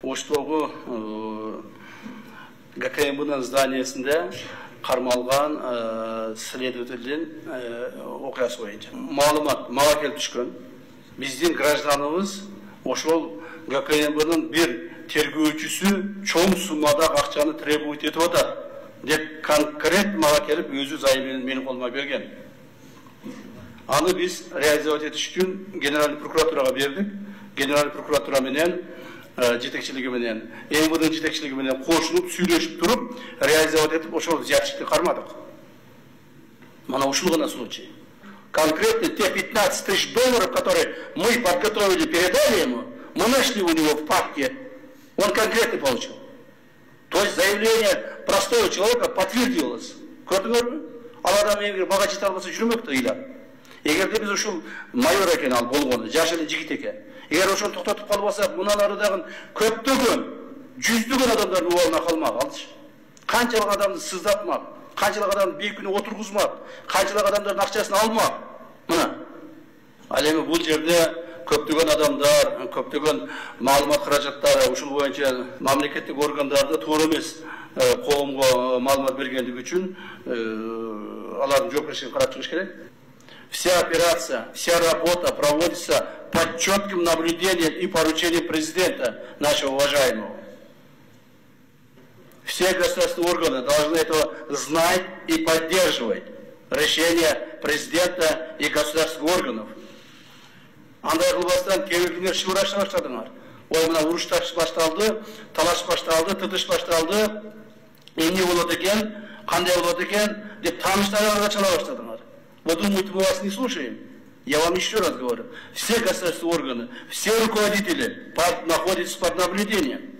Оштогу ГКМБ'нын зданиясында кармалган следователдин окуясы боюнча маалымат мага келип түшкөн. Биздин гражданыбыз ошол ГКМБ'нын бир тергөөчүсү чоң суммада акчаны требовать этип атат деп конкрет мага келип өзү заявление менин колума берген. Аны биз реализовать этиш үчүн генеральный прокуратурага бердик. Генеральный прокуратура менен жетекчилиги менен МВД жетекчилиги менен кошулуп сүйлөшүп туруп реализовать этип ошол взяточты кармадык. Мана ушул гана случай. Конкретно те 15 тысяч долларов, которые мы подготовили, передали ему, мы нашли у него в папке, он конкретно получил. То есть заявление простого человека подтвердилось. Көрдүңөрбү? Ал адам эгер бага жете албаса жүрмөктө ыйлап. Эгерде биз ушул майор экен ал болгону, жаш эле жигит экен. Эгер ошону токтотуп калбасак, муналары дагы көптөгөн, жүздөгөн адамдардын убалына калмак алчы. Канчалык адамды сыздатмак, канчалык адамды бейкүнө отургузмак, канчалык адамдардын акчасын алмак. Мына. Ал эми бул жерде көптөгөн адамдар, көптөгөн маалымат каражаттары ушул боюнча мамлекеттик органдарда туура эмес коомго маалымат бергендиги үчүн алардын жоопкерчилигин карап чыгыш керек. Вся операция, вся работа проводится под четким наблюдением и поручением президента нашего уважаемого. Все государственные органы должны это знать и поддерживать решения президента и государственных органов. Андай кылбастан кээ-бирлер шылыраша баштадыңар. Ой, мына уруш башталды, талаш башталды, тытыш башталды. Эмне болот экен, кандай болот экен деп тааныштарыңарга чала баштадыңар. Вы думаете, мы вас не слушаем? Я вам еще раз говорю. Все государственные органы, все руководители находятся под наблюдением.